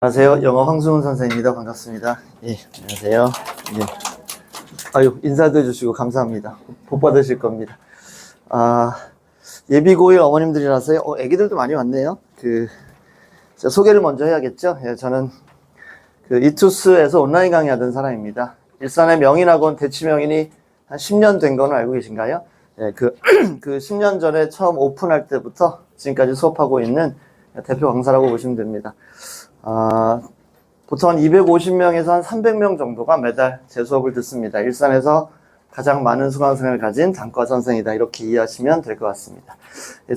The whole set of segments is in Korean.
안녕하세요. 영어 황승훈 선생입니다. 반갑습니다. 예, 안녕하세요. 예. 아유, 인사도 해주시고 감사합니다. 복 받으실 겁니다. 예비 고1 어머님들이라서요. 애기들도 많이 왔네요. 제가 소개를 먼저 해야겠죠. 예, 저는 이투스에서 온라인 강의하던 사람입니다. 일산의 명인학원 대치명인이 한 10년 된 거는 알고 계신가요? 예, 10년 전에 처음 오픈할 때부터 지금까지 수업하고 있는 대표 강사라고 보시면 됩니다. 보통 한 250명에서 한 300명 정도가 매달 제 수업을 듣습니다. 일산에서 가장 많은 수강생을 가진 단과 선생이다. 이렇게 이해하시면 될 것 같습니다.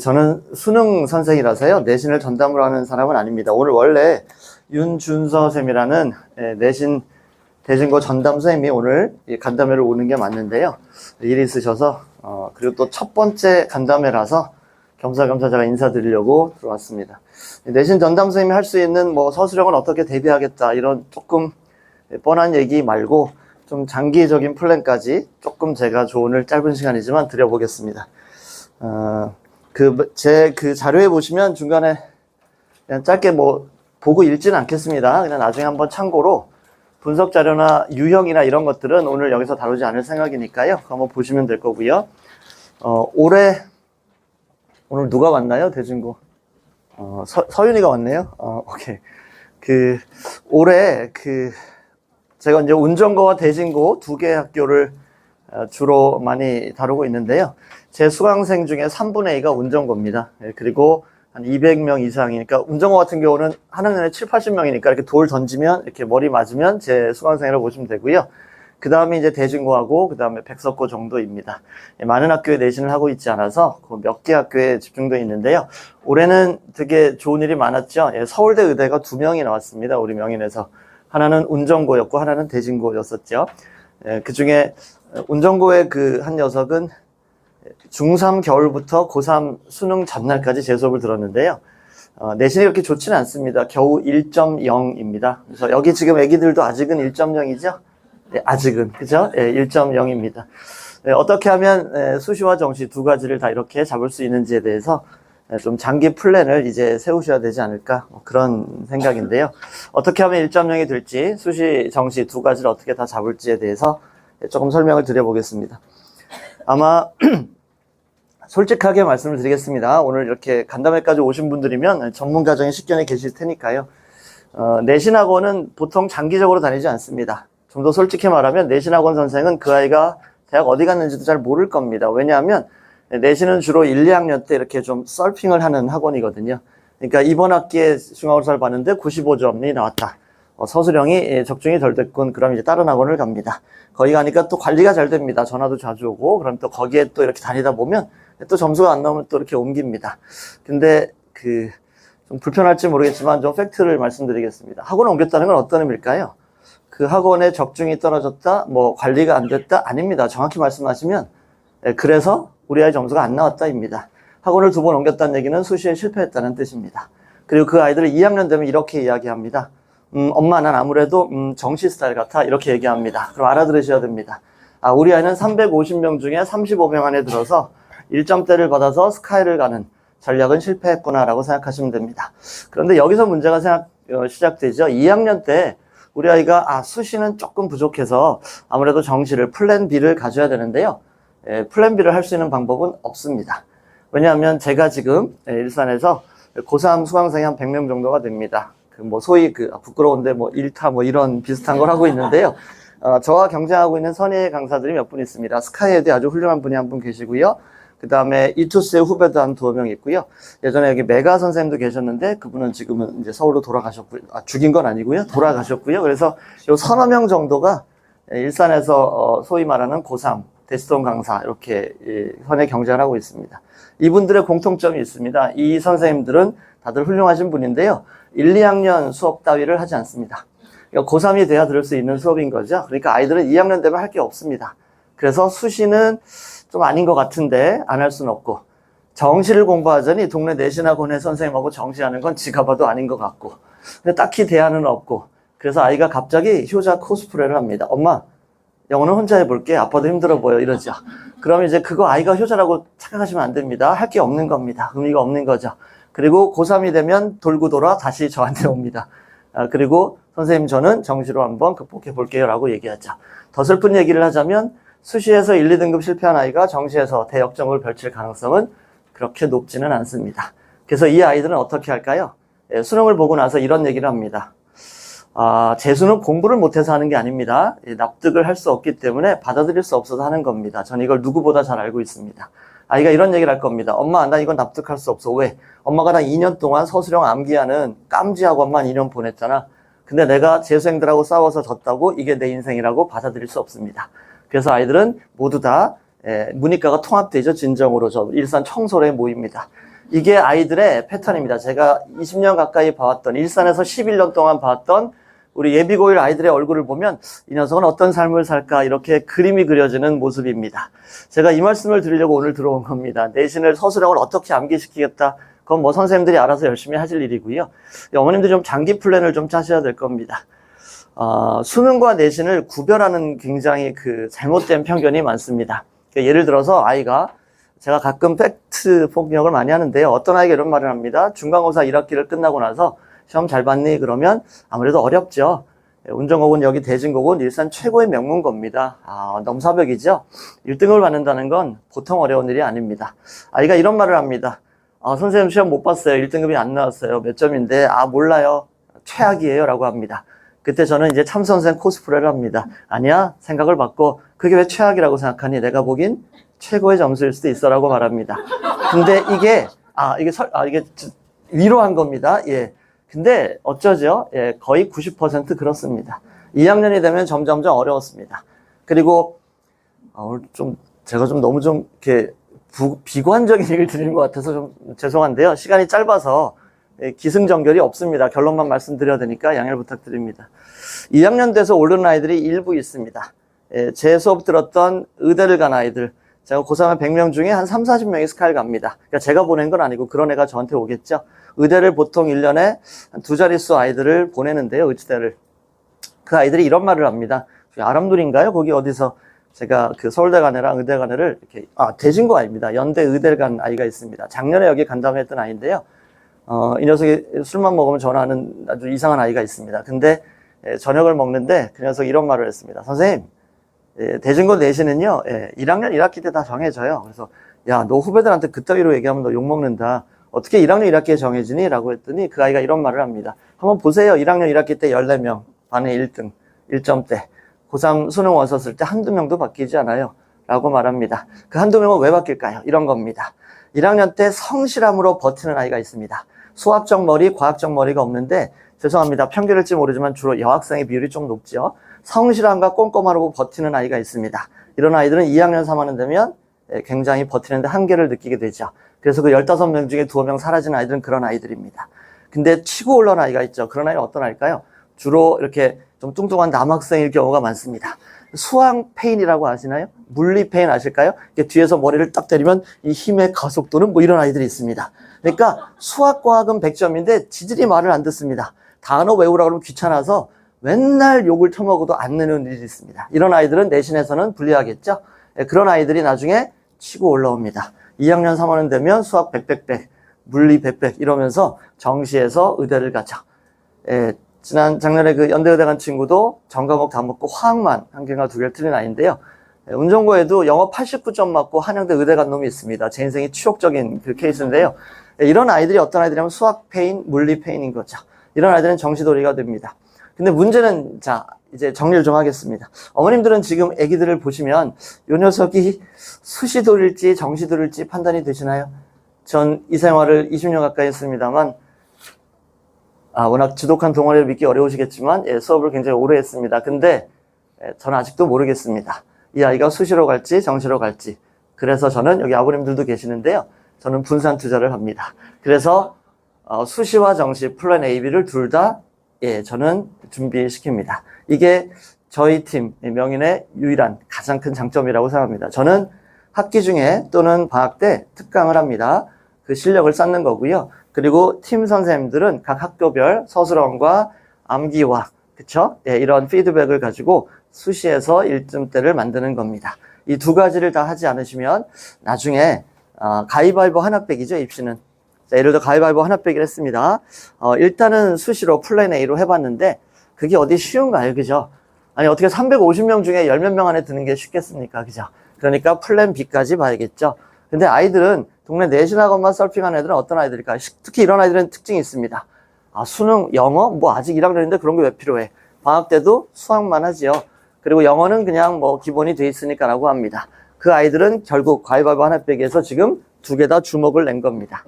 저는 수능 선생이라서요. 내신을 전담으로 하는 사람은 아닙니다. 오늘 원래 윤준서 쌤이라는 내신 대진고 전담 선생님이 오늘 간담회를 오는 게 맞는데요. 일이 있으셔서 그리고 또 첫 번째 간담회라서 겸사겸사 제가 인사드리려고 들어왔습니다. 내신 전담 선생님이 할 수 있는 서술형은 어떻게 대비하겠다 이런 조금 뻔한 얘기 말고 좀 장기적인 플랜까지 조금 제가 오늘 짧은 시간이지만 드려보겠습니다. 제 자료에 보시면 중간에 그냥 짧게 보고 읽지는 않겠습니다. 그냥 나중에 한번 참고로 분석 자료나 유형이나 이런 것들은 오늘 여기서 다루지 않을 생각이니까요. 한번 보시면 될 거고요. 오늘 누가 왔나요? 대진고. 서윤이가 왔네요. 오케이. 올해 제가 이제 운전고와 대진고 두 개 학교를 주로 많이 다루고 있는데요. 제 수강생 중에 3분의 2가 운전고입니다. 그리고 한 200명 이상이니까, 운전고 같은 경우는 한 학년에 7, 80명이니까 이렇게 돌 던지면, 이렇게 머리 맞으면 제 수강생이라고 보시면 되고요. 그 다음에 이제 대진고하고, 그 다음에 백석고 정도입니다. 많은 학교에 내신을 하고 있지 않아서 몇 개 학교에 집중되어 있는데요. 올해는 되게 좋은 일이 많았죠. 서울대 의대가 2명이 나왔습니다. 우리 명인에서. 하나는 운전고였고, 하나는 대진고였었죠. 그 중에 운전고의 한 녀석은 중3 겨울부터 고3 수능 전날까지 제 수업을 들었는데요. 내신이 그렇게 좋지는 않습니다. 겨우 1.0입니다. 그래서 여기 지금 애기들도 아직은 1.0이죠? 네, 아직은. 그죠? 1.0입니다. 어떻게 하면 수시와 정시 두 가지를 다 이렇게 잡을 수 있는지에 대해서 좀 장기 플랜을 이제 세우셔야 되지 않을까, 그런 생각인데요. 어떻게 하면 1.0이 될지, 수시, 정시 두 가지를 어떻게 다 잡을지에 대해서 조금 설명을 드려보겠습니다. 아마 솔직하게 말씀을 드리겠습니다. 오늘 이렇게 간담회까지 오신 분들이면 전문가적인 식견에 계실 테니까요. 내신학원은 보통 장기적으로 다니지 않습니다. 좀 더 솔직히 말하면 내신학원 선생은 그 아이가 대학 어디 갔는지도 잘 모를 겁니다. 왜냐하면 내신은 주로 1, 2학년 때 이렇게 좀 서핑을 하는 학원이거든요. 그러니까 이번 학기에 중앙고사를 봤는데 95점이 나왔다. 서술형이 적중이 덜 됐군. 그럼 이제 다른 학원을 갑니다. 거기 가니까 또 관리가 잘 됩니다. 전화도 자주 오고, 그럼 또 거기에 또 이렇게 다니다 보면 또 점수가 안 나오면 또 이렇게 옮깁니다. 근데 좀 불편할지 모르겠지만 좀 팩트를 말씀드리겠습니다. 학원을 옮겼다는 건 어떤 의미일까요? 그 학원의 적중이 떨어졌다, 관리가 안 됐다? 아닙니다. 정확히 말씀하시면, 그래서 우리 아이 점수가 안 나왔다입니다. 학원을 2번 옮겼다는 얘기는 수시에 실패했다는 뜻입니다. 그리고 그 아이들은 2학년 되면 이렇게 이야기합니다. 엄마, 난 아무래도 정시 스타일 같아. 이렇게 얘기합니다. 그럼 알아들으셔야 됩니다. 우리 아이는 350명 중에 35명 안에 들어서 1점대를 받아서 스카이를 가는 전략은 실패했구나라고 생각하시면 됩니다. 그런데 여기서 문제가 시작되죠. 2학년 때 우리 아이가 수시는 조금 부족해서 아무래도 정시를 플랜 B를 가져야 되는데요. 플랜 B를 할 수 있는 방법은 없습니다. 왜냐하면 제가 지금 일산에서 고3 수강생이 한 100명 정도가 됩니다. 소위 부끄러운데 1타 이런 비슷한 걸 하고 있는데요. 저와 경쟁하고 있는 선의 강사들이 몇 분 있습니다. 스카이에도 아주 훌륭한 분이 한 분 계시고요. 그 다음에 이투스의 후배도 한 2명 있고요. 예전에 여기 메가 선생님도 계셨는데 그분은 지금은 이제 서울로 돌아가셨고요. 죽인 건 아니고요. 돌아가셨고요. 그래서 요 서너 명 정도가 일산에서 소위 말하는 고3 대스톤 강사 이렇게 선의 경쟁을 하고 있습니다. 이분들의 공통점이 있습니다. 이 선생님들은 다들 훌륭하신 분인데요. 1, 2학년 수업 따위를 하지 않습니다. 그러니까 고3이 돼야 들을 수 있는 수업인 거죠. 그러니까 아이들은 2학년 되면 할 게 없습니다. 그래서 수시는 좀 아닌 것 같은데 안 할 수는 없고, 정시를 공부하자니 동네 내신학원의 선생님하고 정시하는 건 지가 봐도 아닌 것 같고, 근데 딱히 대안은 없고, 그래서 아이가 갑자기 효자 코스프레를 합니다. 엄마, 영어는 혼자 해볼게. 아빠도 힘들어 보여. 이러죠. 그럼 이제 그거 아이가 효자라고 착각하시면 안 됩니다. 할 게 없는 겁니다. 의미가 없는 거죠. 그리고 고3이 되면 돌고 돌아 다시 저한테 옵니다. 그리고 선생님 저는 정시로 한번 극복해 볼게요 라고 얘기하죠. 더 슬픈 얘기를 하자면 수시에서 1, 2등급 실패한 아이가 정시에서 대역전을 펼칠 가능성은 그렇게 높지는 않습니다. 그래서 이 아이들은 어떻게 할까요? 수능을 보고 나서 이런 얘기를 합니다. 재수는 공부를 못해서 하는 게 아닙니다. 납득을 할 수 없기 때문에 받아들일 수 없어서 하는 겁니다. 전 이걸 누구보다 잘 알고 있습니다. 아이가 이런 얘기를 할 겁니다. 엄마, 나 이건 납득할 수 없어. 왜? 엄마가 나 2년 동안 서술형 암기하는 깜지학원만 2년 보냈잖아. 근데 내가 재수생들하고 싸워서 졌다고 이게 내 인생이라고 받아들일 수 없습니다. 그래서 아이들은 모두 다 문이과가 통합되죠. 진정으로 저 일산 청솔에 모입니다. 이게 아이들의 패턴입니다. 제가 20년 가까이 봐왔던, 일산에서 11년 동안 봐왔던 우리 예비고일 아이들의 얼굴을 보면 이 녀석은 어떤 삶을 살까 이렇게 그림이 그려지는 모습입니다. 제가 이 말씀을 드리려고 오늘 들어온 겁니다. 내신을 서술형을 어떻게 암기시키겠다. 그건 뭐 선생님들이 알아서 열심히 하실 일이고요. 어머님들이 좀 장기 플랜을 좀 짜셔야 될 겁니다. 수능과 내신을 구별하는 굉장히 잘못된 편견이 많습니다. 예를 들어서 아이가, 제가 가끔 팩트 폭력을 많이 하는데요. 어떤 아이가 이런 말을 합니다. 중간고사 1학기를 끝나고 나서 시험 잘 봤니? 그러면 아무래도 어렵죠. 운정고군 여기 대진고군 일산 최고의 명문고입니다. 넘사벽이죠. 1등을 받는다는 건 보통 어려운 일이 아닙니다. 아이가 이런 말을 합니다. 선생님 시험 못 봤어요. 1등급이 안 나왔어요. 몇 점인데? 몰라요. 최악이에요. 라고 합니다. 그때 저는 이제 참선생 코스프레를 합니다. 아니야, 생각을 바꿔. 그게 왜 최악이라고 생각하니? 내가 보긴 최고의 점수일 수도 있어. 라고 말합니다. 근데 이게 위로한 겁니다. 예. 근데 어쩌죠? 예, 거의 90% 그렇습니다. 2학년이 되면 점점점 어려웠습니다. 그리고, 오늘 제가 너무 이렇게 비관적인 얘기를 드리는 것 같아서 좀 죄송한데요. 시간이 짧아서 기승전결이 없습니다. 결론만 말씀드려야 되니까 양해를 부탁드립니다. 2학년 돼서 오르는 아이들이 일부 있습니다. 제 수업 들었던 의대를 간 아이들, 제가 고3한 100명 중에 한 3, 40명이 스카이를 갑니다. 그러니까 제가 보낸 건 아니고 그런 애가 저한테 오겠죠. 의대를 보통 1년에 한 2자릿수 아이들을 보내는데요. 의대를. 그 아이들이 이런 말을 합니다. 아람둘인가요? 거기 어디서 제가 서울대 간 애랑 의대 간 애를 이렇게, 대진고 아닙니다. 연대 의대를 간 아이가 있습니다. 작년에 여기 간다고 했던 아이인데요. 이 녀석이 술만 먹으면 전화하는 아주 이상한 아이가 있습니다. 근데 저녁을 먹는데 그 녀석이 이런 말을 했습니다. 선생님, 대진고 내신은요, 1학년 1학기 때 다 정해져요. 그래서, 야, 너 후배들한테 그따위로 얘기하면 너 욕먹는다. 어떻게 1학년 1학기에 정해지니? 라고 했더니 그 아이가 이런 말을 합니다. 한번 보세요. 1학년 1학기 때 14명, 반에 1등, 1점대. 고3 수능 왔었을 때 한두 명도 바뀌지 않아요. 라고 말합니다. 그 한두 명은 왜 바뀔까요? 이런 겁니다. 1학년 때 성실함으로 버티는 아이가 있습니다. 수학적 머리, 과학적 머리가 없는데, 죄송합니다. 편견일지 모르지만 주로 여학생의 비율이 좀 높죠. 성실함과 꼼꼼함으로 버티는 아이가 있습니다. 이런 아이들은 2학년 3학년 되면 굉장히 버티는데 한계를 느끼게 되죠. 그래서 그 15명 중에 2명 사라진 아이들은 그런 아이들입니다. 근데 치고 올라온 아이가 있죠. 그런 아이는 어떤 아이일까요? 주로 이렇게 좀 뚱뚱한 남학생일 경우가 많습니다. 수학 페인이라고 아시나요? 물리 페인 아실까요? 뒤에서 머리를 딱 때리면 이 힘의 가속도는 뭐 이런 아이들이 있습니다. 그러니까 수학, 과학은 100점인데 지들이 말을 안 듣습니다. 단어 외우라고 하면 귀찮아서 맨날 욕을 처먹어도 안 내는 일이 있습니다. 이런 아이들은 내신에서는 불리하겠죠? 그런 아이들이 나중에 치고 올라옵니다. 2학년 3학년 되면 수학 100, 물리 100 이러면서 정시에서 의대를 가죠. 작년에 그 연대의대 간 친구도 전 과목 다 먹고 화학만 한 개가 2개를 틀린 아이인데요. 운전고에도 영어 89점 맞고 한양대 의대 간 놈이 있습니다. 제 인생의 추억적인 그 케이스인데요. 이런 아이들이 어떤 아이들이냐면 수학 페인, 물리 페인인 거죠. 이런 아이들은 정시돌이가 됩니다. 근데 문제는, 이제 정리를 좀 하겠습니다. 어머님들은 지금 아기들을 보시면 요 녀석이 수시돌일지 정시돌일지 판단이 되시나요? 전 이 생활을 20년 가까이 했습니다만, 워낙 지독한 동아리를 믿기 어려우시겠지만, 수업을 굉장히 오래 했습니다. 근데, 저는 아직도 모르겠습니다. 이 아이가 수시로 갈지, 정시로 갈지. 그래서 저는 여기 아버님들도 계시는데요. 저는 분산 투자를 합니다. 그래서, 수시와 정시, 플랜 A, B를 둘 다, 저는 준비시킵니다. 이게 저희 팀, 명인의 유일한 가장 큰 장점이라고 생각합니다. 저는 학기 중에 또는 방학 때 특강을 합니다. 그 실력을 쌓는 거고요. 그리고 팀 선생님들은 각 학교별 서술원과 암기와 그쵸? 이런 피드백을 가지고 수시에서 1점대를 만드는 겁니다. 이 두 가지를 다 하지 않으시면 나중에 가위바위보 하나빼기죠. 입시는 자, 예를 들어 가위바위보 하나 빼기를 했습니다. 일단은 수시로 플랜 A로 해봤는데 그게 어디 쉬운가요? 그죠? 아니, 어떻게 350명 중에 10몇 명 안에 드는 게 쉽겠습니까? 그죠? 그러니까 플랜 B까지 봐야겠죠. 근데 아이들은 동네 내신학원만 서핑하는 애들은 어떤 아이들일까요? 특히 이런 아이들은 특징이 있습니다. 수능, 영어? 뭐 아직 1학년인데 그런 게 왜 필요해? 방학 때도 수학만 하지요. 그리고 영어는 그냥 뭐 기본이 돼 있으니까 라고 합니다. 그 아이들은 결국 가위바위보 하나 빼기에서 지금 두 개 다 주먹을 낸 겁니다.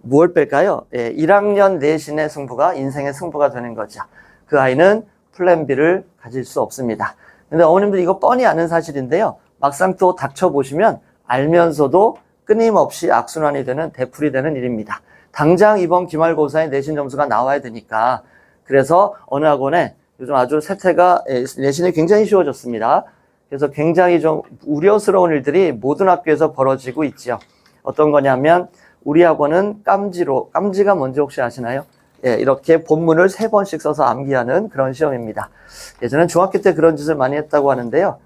무엇을 뺄까요? 1학년 내신의 승부가 인생의 승부가 되는 거죠. 그 아이는 플랜 B를 가질 수 없습니다. 근데 어머님들 이거 뻔히 아는 사실인데요. 막상 또 닥쳐보시면 알면서도 끊임없이 악순환이 되는 되풀이 되는 일입니다. 당장 이번 기말고사에 내신 점수가 나와야 되니까 그래서 어느 학원에 요즘 아주 세태가 내신이 굉장히 쉬워졌습니다. 그래서 굉장히 좀 우려스러운 일들이 모든 학교에서 벌어지고 있죠. 어떤 거냐면 우리 학원은 깜지가 뭔지 혹시 아시나요? 이렇게 본문을 3번씩 써서 암기하는 그런 시험입니다. 예전엔 중학교 때 그런 짓을 많이 했다고 하는데요.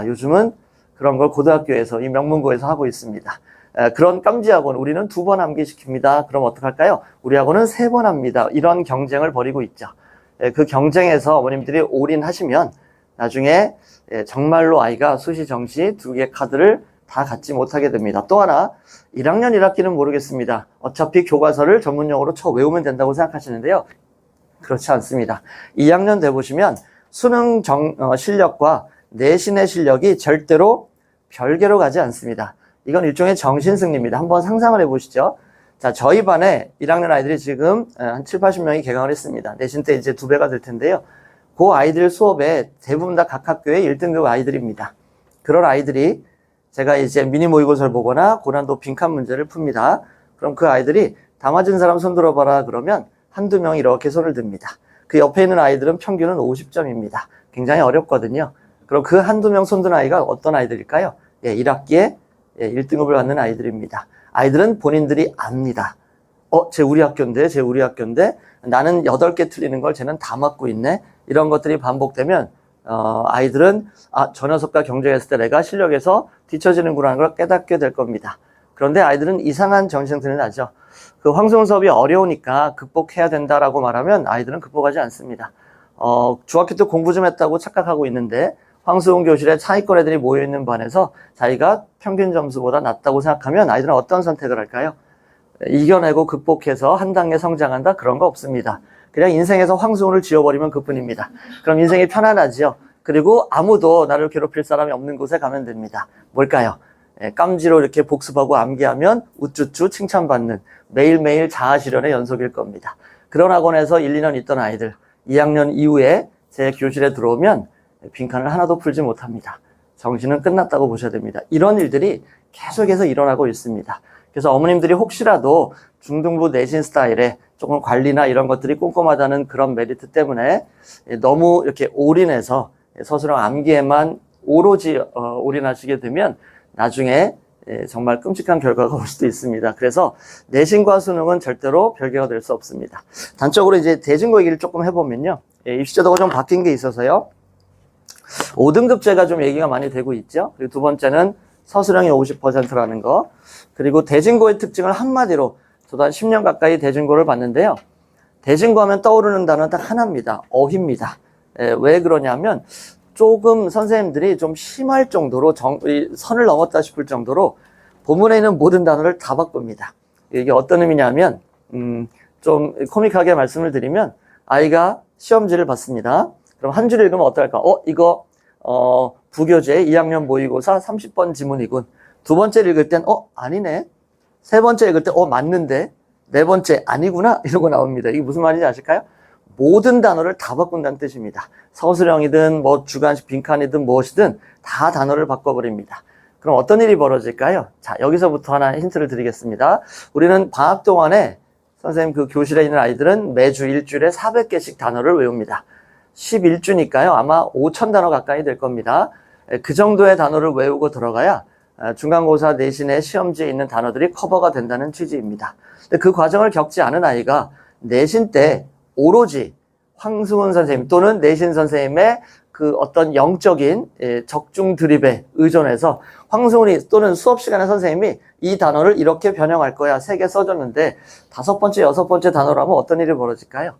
요즘은 그런 걸 고등학교에서 이 명문고에서 하고 있습니다. 그런 깜지 학원 우리는 2번 암기시킵니다. 그럼 어떡할까요? 우리 학원은 3번 합니다. 이런 경쟁을 벌이고 있죠. 그 경쟁에서 어머님들이 올인하시면 나중에 정말로 아이가 수시 정시 2개 카드를 다 갖지 못하게 됩니다. 또 하나 1학년 1학기는 모르겠습니다. 어차피 교과서를 전문용어로 쳐 외우면 된다고 생각하시는데요. 그렇지 않습니다. 2학년 돼 보시면 수능 실력과 내신의 실력이 절대로 별개로 가지 않습니다. 이건 일종의 정신승리입니다. 한번 상상을 해보시죠. 자, 저희 반에 1학년 아이들이 지금 한 7, 80명이 개강을 했습니다. 내신 때 이제 2배가 될 텐데요. 그 아이들 수업에 대부분 다 각 학교의 1등급 아이들입니다. 그런 아이들이 제가 이제 미니 모의고사를 보거나 고난도 빈칸 문제를 풉니다. 그럼 그 아이들이 다 맞은 사람 손 들어봐라 그러면 한두 명이 이렇게 손을 듭니다. 그 옆에 있는 아이들은 평균은 50점입니다. 굉장히 어렵거든요. 그럼 그 한두 명 손 든 아이가 어떤 아이들일까요? 1학기에 1등급을 받는 아이들입니다. 아이들은 본인들이 압니다. 쟤 우리 학교인데, 나는 8개 틀리는 걸 쟤는 다 맞고 있네. 이런 것들이 반복되면 아이들은 저 녀석과 경쟁했을 때 내가 실력에서 뒤처지는구나 하는 걸 깨닫게 될 겁니다. 그런데 아이들은 이상한 정신승리를 하죠. 그 황수훈 수업이 어려우니까 극복해야 된다라고 말하면 아이들은 극복하지 않습니다. 중학교 때 공부 좀 했다고 착각하고 있는데 황수훈 교실에 상위권 애들이 모여있는 반에서 자기가 평균 점수보다 낮다고 생각하면 아이들은 어떤 선택을 할까요? 이겨내고 극복해서 한 단계 성장한다? 그런 거 없습니다. 그냥 인생에서 황수훈을 지워버리면 그뿐입니다. 그럼 인생이 편안하지요. 그리고 아무도 나를 괴롭힐 사람이 없는 곳에 가면 됩니다. 뭘까요? 깜지로 이렇게 복습하고 암기하면 우쭈쭈 칭찬받는 매일매일 자아실현의 연속일 겁니다. 그런 학원에서 1, 2년 있던 아이들 2학년 이후에 제 교실에 들어오면 빈칸을 하나도 풀지 못합니다. 정신은 끝났다고 보셔야 됩니다. 이런 일들이 계속해서 일어나고 있습니다. 그래서 어머님들이 혹시라도 중등부 내신 스타일에 조금 관리나 이런 것들이 꼼꼼하다는 그런 메리트 때문에 너무 이렇게 올인해서 서술형 암기에만 오로지 올인하시게 되면 나중에 정말 끔찍한 결과가 올 수도 있습니다. 그래서 내신과 수능은 절대로 별개가 될 수 없습니다. 단적으로 이제 대진고 얘기를 조금 해보면요. 입시제도가 좀 바뀐 게 있어서요. 5등급제가 좀 얘기가 많이 되고 있죠. 그리고 두 번째는 서술형이 50%라는 거. 그리고 대진고의 특징을 한마디로 저도 한 10년 가까이 대진고를 봤는데요. 대진고 하면 떠오르는 단어는 딱 하나입니다. 어휘입니다. 왜 그러냐면 조금 선생님들이 좀 심할 정도로 선을 넘었다 싶을 정도로 본문에 있는 모든 단어를 다 바꿉니다. 이게 어떤 의미냐면 좀 코믹하게 말씀을 드리면 아이가 시험지를 받습니다. 그럼 한 줄 읽으면 어떨까? 이거 부교재 2학년 모의고사 30번 지문이군. 두 번째 읽을 땐 아니네. 세 번째 읽을 때 맞는데. 네 번째 아니구나. 이러고 나옵니다. 이게 무슨 말인지 아실까요? 모든 단어를 다 바꾼다는 뜻입니다. 서술형이든 뭐 주관식 빈칸이든 무엇이든 다 단어를 바꿔버립니다. 그럼 어떤 일이 벌어질까요? 자, 여기서부터 하나 힌트를 드리겠습니다. 우리는 방학 동안에 선생님 그 교실에 있는 아이들은 매주 일주일에 400개씩 단어를 외웁니다. 11주니까요. 아마 5,000단어 가까이 될 겁니다. 그 정도의 단어를 외우고 들어가야 중간고사 내신의 시험지에 있는 단어들이 커버가 된다는 취지입니다. 근데 그 과정을 겪지 않은 아이가 내신 때 오로지 황수훈 선생님 또는 내신 선생님의 그 어떤 영적인 적중 드립에 의존해서 황승훈이 또는 수업 시간에 선생님이 이 단어를 이렇게 변형할 거야 3개 써줬는데 5번째, 6번째 단어로 하면 어떤 일이 벌어질까요?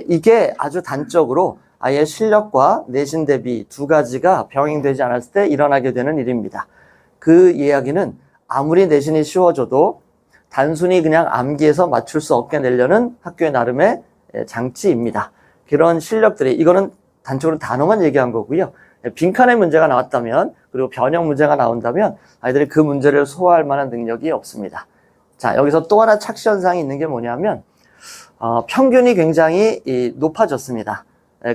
이게 아주 단적으로 아예 실력과 내신 대비 두 가지가 병행되지 않았을 때 일어나게 되는 일입니다. 그 이야기는 아무리 내신이 쉬워져도 단순히 그냥 암기해서 맞출 수 없게 내려는 학교의 나름의 장치입니다. 그런 실력들이, 이거는 단적으로 단어만 얘기한 거고요. 빈칸의 문제가 나왔다면, 그리고 변형 문제가 나온다면 아이들이 그 문제를 소화할 만한 능력이 없습니다. 자, 여기서 또 하나 착시 현상이 있는 게 뭐냐면 평균이 굉장히 높아졌습니다.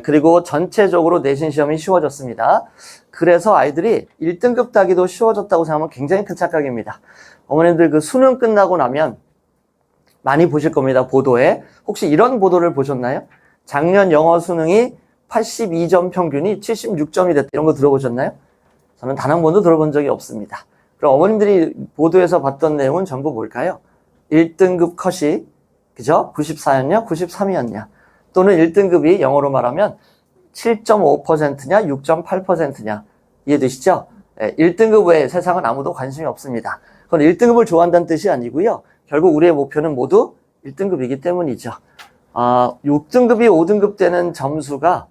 그리고 전체적으로 내신 시험이 쉬워졌습니다. 그래서 아이들이 1등급 따기도 쉬워졌다고 생각하면 굉장히 큰 착각입니다. 어머님들 그 수능 끝나고 나면 많이 보실 겁니다. 보도에. 혹시 이런 보도를 보셨나요? 작년 영어 수능이 82점 평균이 76점이 됐다. 이런 거 들어보셨나요? 저는 단 한 번도 들어본 적이 없습니다. 그럼 어머님들이 보도에서 봤던 내용은 전부 뭘까요? 1등급 컷이, 그죠? 94였냐? 93이었냐? 또는 1등급이 영어로 말하면 7.5%냐? 6.8%냐? 이해되시죠? 1등급 외에 세상은 아무도 관심이 없습니다. 그건 1등급을 좋아한다는 뜻이 아니고요. 결국 우리의 목표는 모두 1등급이기 때문이죠. 6등급이 5등급 되는 점수가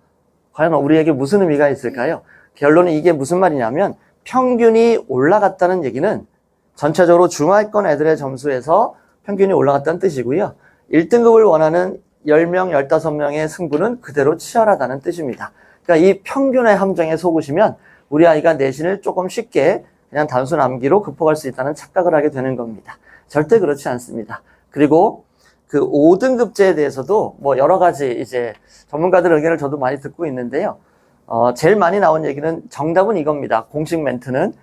과연 우리에게 무슨 의미가 있을까요? 결론은 이게 무슨 말이냐면 평균이 올라갔다는 얘기는 전체적으로 중하위권 애들의 점수에서 평균이 올라갔다는 뜻이고요. 1등급을 원하는 10명, 15명의 승부는 그대로 치열하다는 뜻입니다. 그러니까 이 평균의 함정에 속으시면 우리 아이가 내신을 조금 쉽게 그냥 단순 암기로 극복할 수 있다는 착각을 하게 되는 겁니다. 절대 그렇지 않습니다. 그리고 그 5등급제에 대해서도 뭐 여러 가지 이제 전문가들 의견을 저도 많이 듣고 있는데요. 제일 많이 나온 얘기는 정답은 이겁니다. 공식 멘트는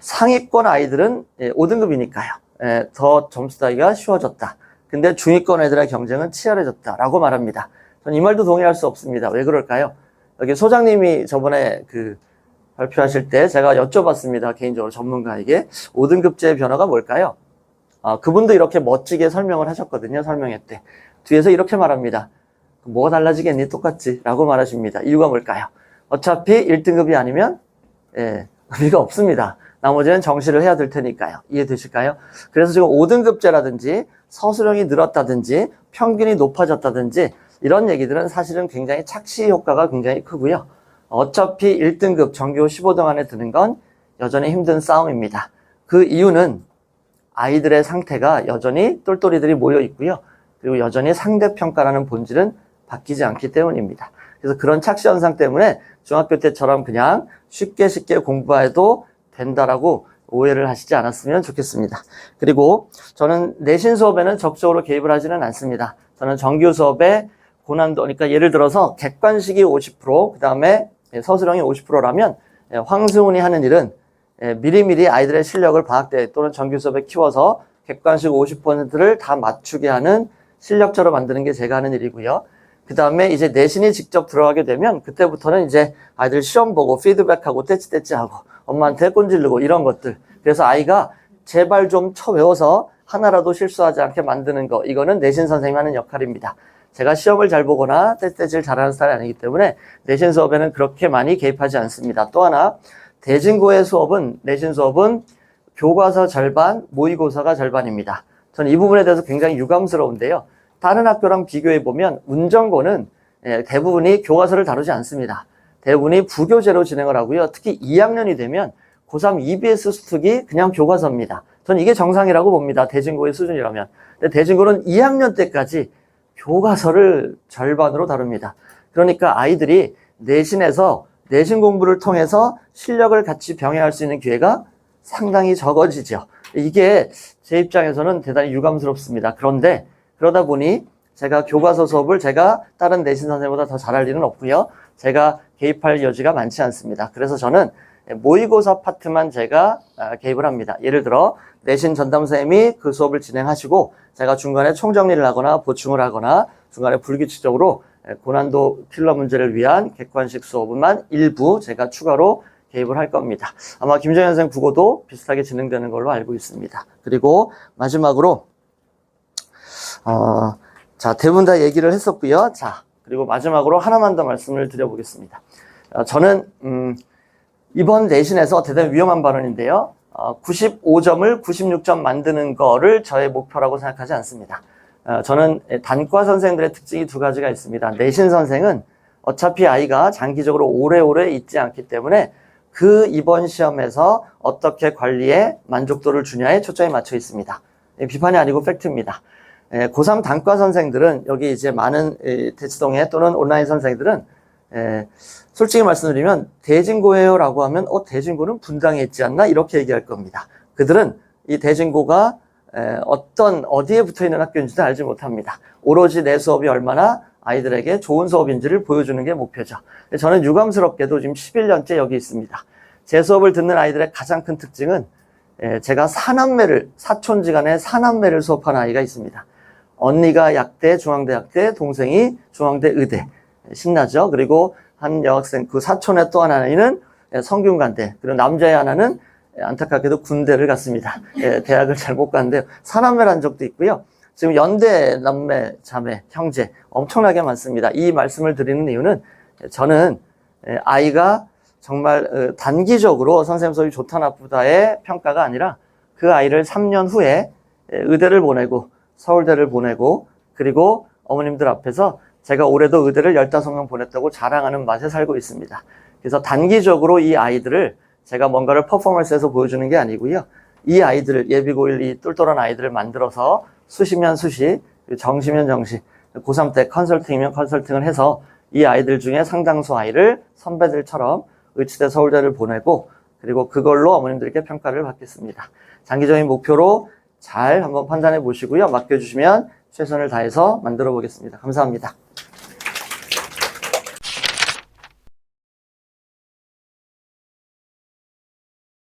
상위권 아이들은 5등급이니까요. 더 점수 따기가 쉬워졌다. 근데 중위권 애들의 경쟁은 치열해졌다라고 말합니다. 저는 이 말도 동의할 수 없습니다. 왜 그럴까요? 여기 소장님이 저번에 그 발표하실 때 제가 여쭤봤습니다. 개인적으로 전문가에게 5등급제의 변화가 뭘까요? 그분도 이렇게 멋지게 설명을 하셨거든요. 설명회 때. 뒤에서 이렇게 말합니다. 뭐가 달라지겠니? 똑같지. 라고 말하십니다. 이유가 뭘까요? 어차피 1등급이 아니면 의미가 없습니다. 나머지는 정시를 해야 될 테니까요. 이해되실까요? 그래서 지금 5등급제라든지 서술형이 늘었다든지 평균이 높아졌다든지 이런 얘기들은 사실은 굉장히 착시 효과가 굉장히 크고요. 어차피 1등급 전교 15등 안에 드는 건 여전히 힘든 싸움입니다. 그 이유는 아이들의 상태가 여전히 똘똘이들이 모여 있고요. 그리고 여전히 상대평가라는 본질은 바뀌지 않기 때문입니다. 그래서 그런 착시 현상 때문에 중학교 때처럼 그냥 쉽게 공부해도 된다라고 오해를 하시지 않았으면 좋겠습니다. 그리고 저는 내신 수업에는 적극적으로 개입을 하지는 않습니다. 저는 정규 수업에 고난도, 그러니까 예를 들어서 객관식이 50%, 그 다음에 서술형이 50%라면 황승훈이 하는 일은 미리미리 아이들의 실력을 방학때 또는 정규 수업에 키워서 객관식 50%를 다 맞추게 하는 실력자로 만드는 게 제가 하는 일이고요. 그 다음에 이제 내신이 직접 들어가게 되면 그때부터는 이제 아이들 시험 보고 피드백하고 떼찌떼찌하고 엄마한테 꼰질르고 이런 것들. 그래서 아이가 제발 좀 외워서 하나라도 실수하지 않게 만드는 거. 이거는 내신 선생님이 하는 역할입니다. 제가 시험을 잘 보거나 떼찌떼찌를 잘하는 스타일이 아니기 때문에 내신 수업에는 그렇게 많이 개입하지 않습니다. 또 하나, 대진고의 수업은, 내신 수업은 교과서 절반, 모의고사가 절반입니다. 저는 이 부분에 대해서 굉장히 유감스러운데요. 다른 학교랑 비교해보면 운정고는 대부분이 교과서를 다루지 않습니다. 대부분이 부교재로 진행을 하고요. 특히 2학년이 되면 고3 EBS 수특이 그냥 교과서입니다. 저는 이게 정상이라고 봅니다. 대진고의 수준이라면. 근데 대진고는 2학년 때까지 교과서를 절반으로 다룹니다. 그러니까 아이들이 내신에서 내신 공부를 통해서 실력을 같이 병행할 수 있는 기회가 상당히 적어지죠. 이게 제 입장에서는 대단히 유감스럽습니다. 그런데 그러다 보니 제가 교과서 수업을 제가 다른 내신 선생님보다 더 잘할 일은 없고요. 제가 개입할 여지가 많지 않습니다. 그래서 저는 모의고사 파트만 제가 개입을 합니다. 예를 들어 내신 전담 선생님이 그 수업을 진행하시고 제가 중간에 총정리를 하거나 보충을 하거나 중간에 불규칙적으로 고난도 킬러 문제를 위한 객관식 수업만 일부 제가 추가로 개입을 할 겁니다. 아마 김정현 선생 국어도 비슷하게 진행되는 걸로 알고 있습니다. 그리고 마지막으로 자, 대부분 다 얘기를 했었고요. 자, 그리고 마지막으로 하나만 더 말씀을 드려보겠습니다. 저는 이번 내신에서 대단히 위험한 발언인데요. 95점을 96점 만드는 거를 저의 목표라고 생각하지 않습니다. 저는 단과 선생들의 특징이 두 가지가 있습니다. 내신 선생은 어차피 아이가 장기적으로 오래오래 있지 않기 때문에 그 이번 시험에서 어떻게 관리에 만족도를 주냐에 초점이 맞춰 있습니다. 비판이 아니고 팩트입니다. 고3 단과 선생들은 여기 이제 많은 대치동에 또는 온라인 선생들은 솔직히 말씀드리면 대진고예요 라고 하면 대진고는 분당에 있지 않나 이렇게 얘기할 겁니다. 그들은 이 대진고가 어디에 붙어있는 학교인지도 알지 못합니다. 오로지 내 수업이 얼마나 아이들에게 좋은 수업인지를 보여주는 게 목표죠. 저는 유감스럽게도 지금 11년째 여기 있습니다. 제 수업을 듣는 아이들의 가장 큰 특징은 제가 사촌지간에 사남매를 수업하는 아이가 있습니다. 언니가 약대, 중앙대학대, 동생이 중앙대 의대. 신나죠? 그리고 한 여학생, 그 사촌의 또 하나는 성균관대. 그리고 남자의 하나는 안타깝게도 군대를 갔습니다. 대학을 잘 못 갔는데요. 사남매란 적도 있고요. 지금 연대 남매, 자매, 형제 엄청나게 많습니다. 이 말씀을 드리는 이유는 저는 아이가 정말 단기적으로 선생님 수업이 좋다 나쁘다의 평가가 아니라 그 아이를 3년 후에 의대를 보내고 서울대를 보내고 그리고 어머님들 앞에서 제가 올해도 의대를 15명 보냈다고 자랑하는 맛에 살고 있습니다. 그래서 단기적으로 이 아이들을 제가 뭔가를 퍼포먼스에서 보여주는 게 아니고요. 이 아이들을 예비고1 이 똘똘한 아이들을 만들어서 수시면 수시, 정시면 정시, 고3 때 컨설팅이면 컨설팅을 해서 이 아이들 중에 상당수 아이를 선배들처럼 의치대 서울대를 보내고 그리고 그걸로 어머님들께 평가를 받겠습니다. 장기적인 목표로 잘 한번 판단해 보시고요. 맡겨주시면 최선을 다해서 만들어 보겠습니다. 감사합니다.